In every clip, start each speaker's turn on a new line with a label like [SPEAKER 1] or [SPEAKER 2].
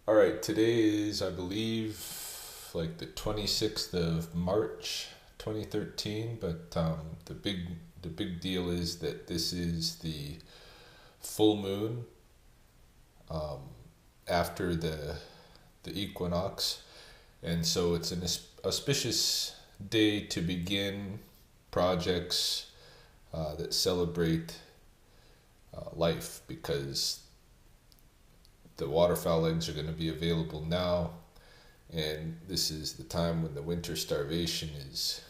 [SPEAKER 1] All right, today is, I believe, like the 26th of March, 2013, but the big deal is that this is the full moon um, after the equinox, and so it's an auspicious day to begin projects that celebrate life because the waterfowl eggs are going to be available now, and this is the time when the winter starvation is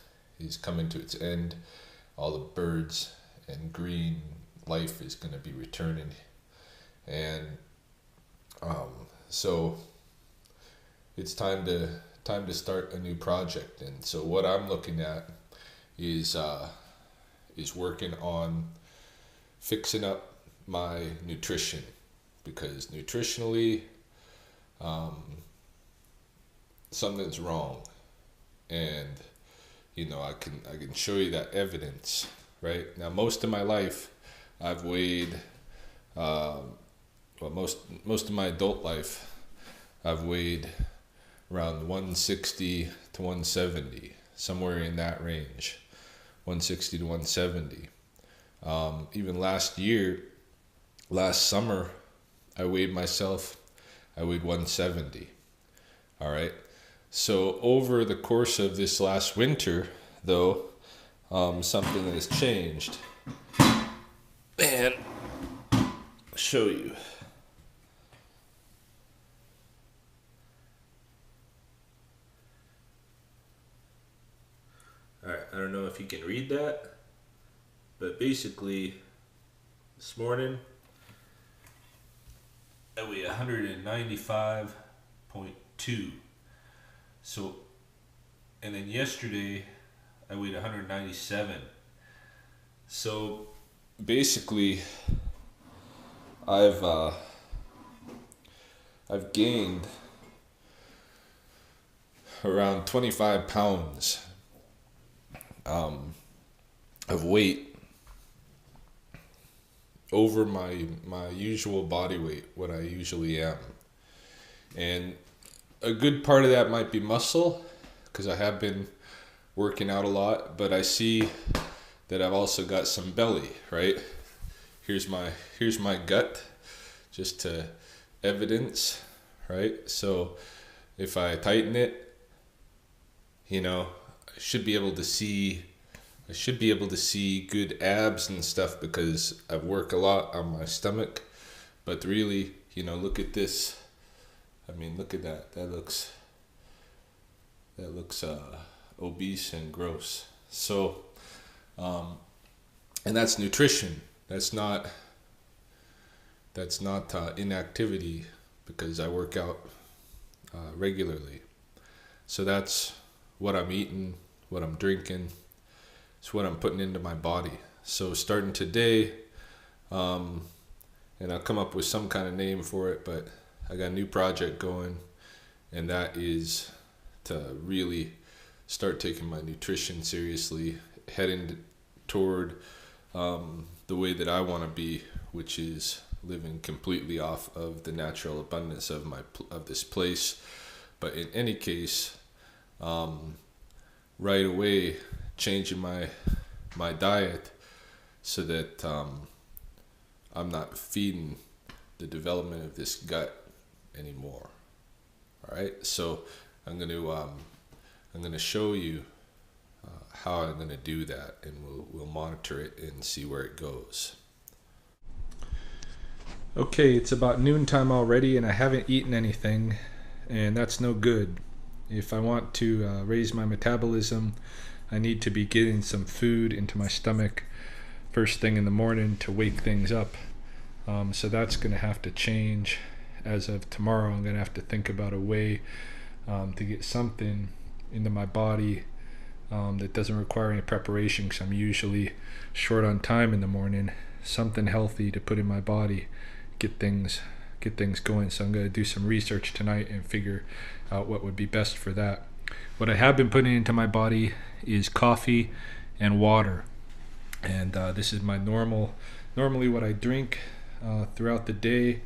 [SPEAKER 1] coming to its end. All the birds and green life is going to be returning, and um, so it's time to start a new project. And so what I'm looking at is working on fixing up my nutrition because nutritionally um, something's wrong, and I can show you that evidence right now. Most of my life I've weighed most of my adult life I've weighed around 160 to 170, somewhere in that range, 160 to 170. Even last summer I weighed myself, I weighed 170. All right. So over the course of this last winter, though, something has changed. And I'll show you. All right. I don't know if you can read that, but basically, this morning I weigh 195.2. So, and then yesterday I weighed 197. So basically, I've I've gained around 25 pounds of weight over my usual body weight, what I usually am. And a good part of that might be muscle because I have been working out a lot, but I see that I've also got some belly, right? Here's my gut, just to evidence, right? So if I tighten it, I should be able to see good abs and stuff because I work a lot on my stomach. But really, look at this. I mean, look at that. That looks obese and gross. So, and that's nutrition. That's not inactivity because I work out regularly. So that's what I'm eating, what I'm drinking. It's what I'm putting into my body. So starting today, and I'll come up with some kind of name for it, but I got a new project going, and that is to really start taking my nutrition seriously, heading toward the way that I want to be, which is living completely off of the natural abundance of this place. But in any case, right away changing my diet so that I'm not feeding the development of this gut anymore. All right, so I'm gonna show you how I'm gonna do that, and we'll monitor it and see where it goes. Okay, it's about noontime already, and I haven't eaten anything, and that's no good. If I want to raise my metabolism, I need to be getting some food into my stomach first thing in the morning to wake things up. So that's going to have to change as of tomorrow. I'm going to have to think about a way to get something into my body that doesn't require any preparation because I'm usually short on time in the morning. Something healthy to put in my body, get things going. So I'm going to do some research tonight and figure out what would be best for that. What I have been putting into my body is coffee and water, and this is my normally what I drink throughout the day.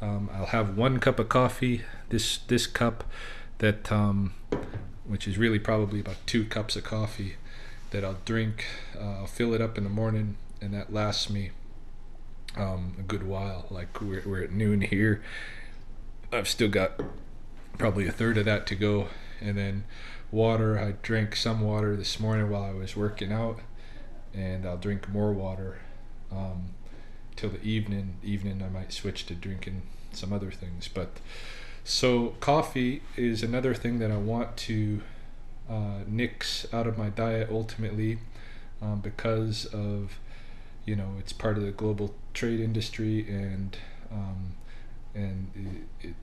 [SPEAKER 2] I'll have 1 cup of coffee, this cup that which is really probably about 2 cups of coffee that I'll drink. I'll fill it up in the morning, and that lasts me a good while. Like we're at noon here. I've still got probably a third of that to go. And then water, I drank some water this morning while I was working out, and I'll drink more water till the evening. I might switch to drinking some other things. But so coffee is another thing that I want to nix out of my diet ultimately, because of, it's part of the global trade industry, and it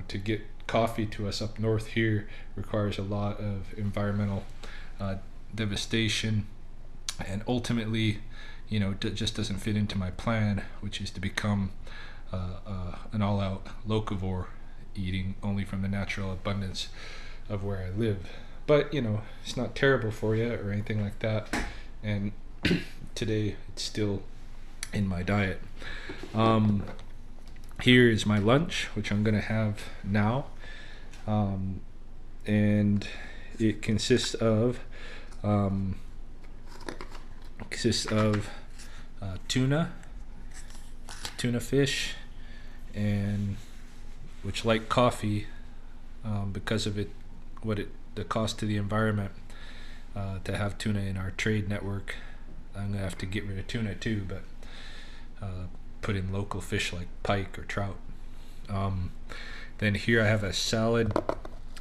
[SPEAKER 2] to get coffee to us up north here requires a lot of environmental devastation, and ultimately, just doesn't fit into my plan, which is to become an all-out locavore, eating only from the natural abundance of where I live. But it's not terrible for you or anything like that, and today it's still in my diet. Here is my lunch, which I'm gonna have now, and it consists of tuna fish, and which, like coffee, because of the cost to the environment, to have tuna in our trade network, I'm gonna have to get rid of tuna too, but put in local fish like pike or trout. Then here I have a salad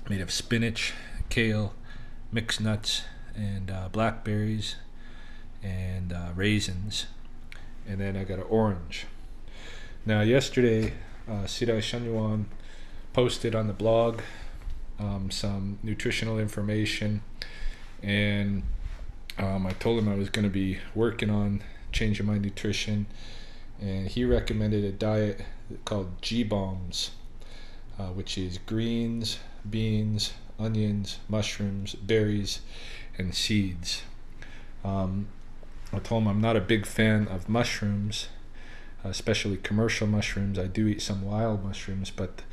[SPEAKER 2] made of spinach, kale, mixed nuts, and blackberries, and raisins. And then I got an orange. Now yesterday, Sirai Shanyuan posted on the blog some nutritional information, and I told him I was going to be working on changing my nutrition, and he recommended a diet called G-bombs, which is greens, beans, onions, mushrooms, berries, and seeds. I told him I'm not a big fan of mushrooms, especially commercial mushrooms. I do eat some wild mushrooms, but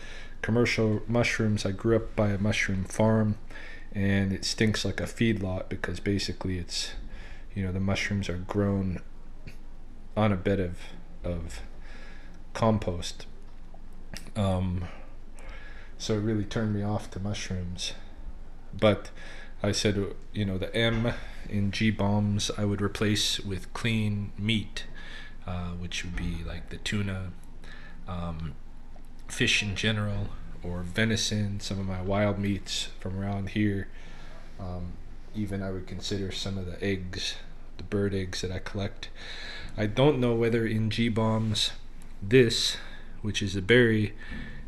[SPEAKER 2] commercial mushrooms, I grew up by a mushroom farm, and it stinks like a feedlot, because basically it's, the mushrooms are grown on a bed of compost. So it really turned me off to mushrooms. But I said, the M in G-bombs I would replace with clean meat, which would be like the tuna, fish in general, or venison, some of my wild meats from around here. Even I would consider some of the eggs, the bird eggs that I collect. I don't know whether in G-bombs this, which is a berry,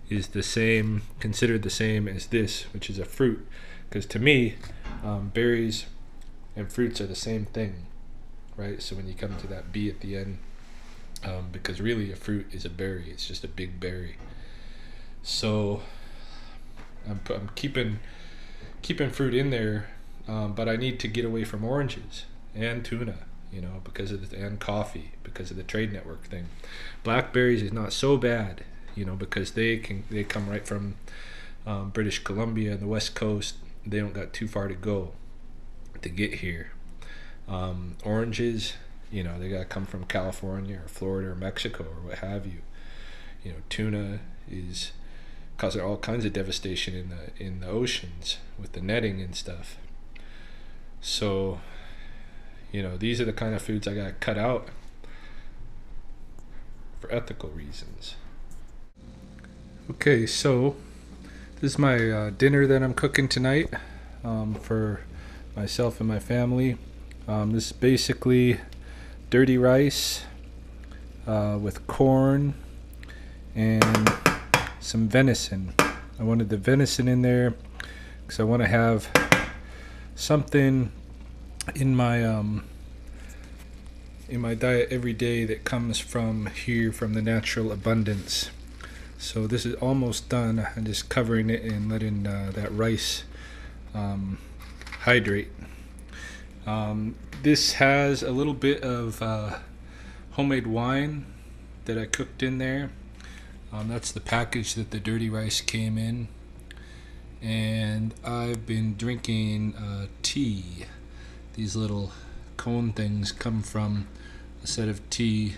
[SPEAKER 2] is considered the same as this, which is a fruit. Because to me, berries and fruits are the same thing, right? So when you come to that B at the end, because really a fruit is a berry, it's just a big berry. So I'm keeping fruit in there, but I need to get away from oranges and tuna, and coffee, because of the trade network thing. Blackberries is not so bad, because they come right from British Columbia and the West Coast. They don't got too far to go to get here. Oranges, they gotta come from California or Florida or Mexico or what have you. Tuna is causing all kinds of devastation in the oceans with the netting and stuff. So, these are the kind of foods I gotta cut out for ethical reasons. Okay, so this is my dinner that I'm cooking tonight, for myself and my family. This is basically dirty rice with corn and some venison. I wanted the venison in there because I want to have something in my diet every day that comes from here, from the natural abundance. So this is almost done. I'm just covering it and letting that rice hydrate. This has a little bit of homemade wine that I cooked in there. That's the package that the dirty rice came in. And I've been drinking tea. These little cone things come from a set of tea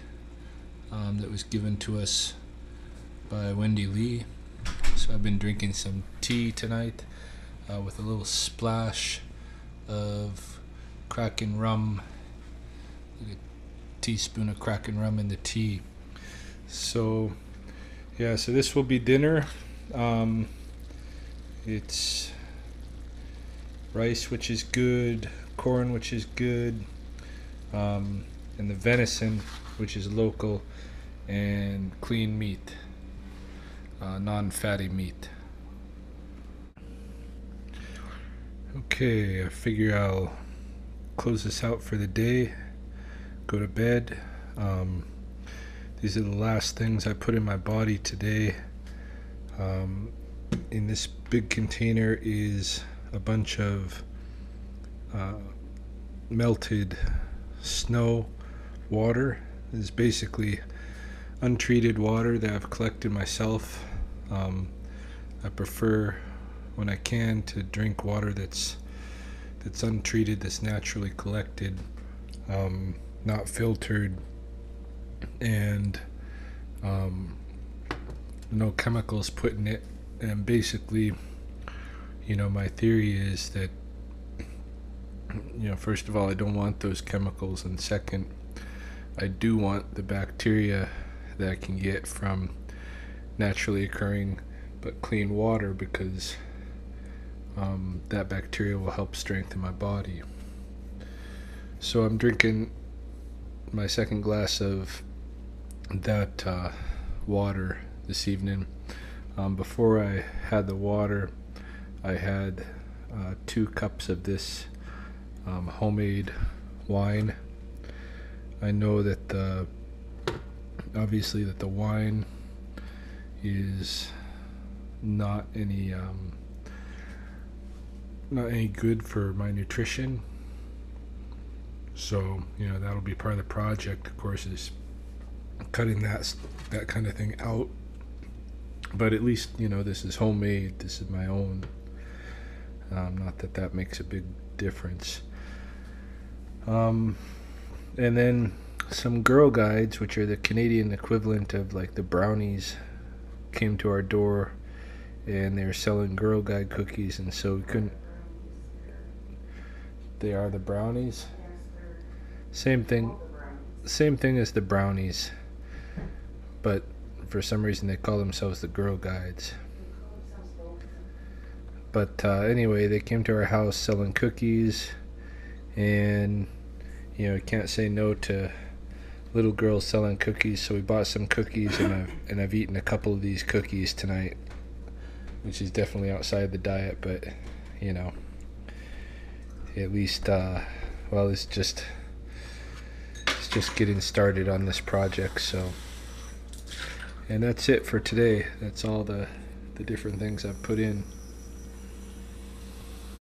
[SPEAKER 2] that was given to us by Wendy Lee. So I've been drinking some tea tonight with a little splash of Kraken rum, like a teaspoon of Kraken rum in the tea. So yeah, so this will be dinner. It's rice, which is good, corn, which is good, and the venison, which is local, and clean meat, non-fatty meat. Okay, I figure I'll close this out for the day, go to bed. These are the last things I put in my body today. In this big container is a bunch of melted snow water. This is basically untreated water that I've collected myself. I prefer, when I can, to drink water that's untreated, that's naturally collected, not filtered, and no chemicals put in it. And basically, my theory is that, first of all, I don't want those chemicals, and second, I do want the bacteria that I can get from naturally occurring but clean water, because that bacteria will help strengthen my body. So I'm drinking my second glass of that water this evening. Before I had the water, I had 2 cups of this homemade wine. I know that obviously that the wine is not any good for my nutrition. So that'll be part of the project, of course, is cutting that kind of thing out. But at least this is homemade. This is my own. Not that makes a big difference. And then some Girl Guides, which are the Canadian equivalent of like the brownies, came to our door, and they were selling Girl Guide cookies, and so we couldn't. They are the brownies. Same thing as the brownies, but for some reason they call themselves the Girl Guides. But anyway, they came to our house selling cookies, and you can't say no to little girls selling cookies, so we bought some cookies, and I've eaten a couple of these cookies tonight, which is definitely outside the diet, but at least it's just getting started on this project. So, and that's it for today. That's all the different things I've put in.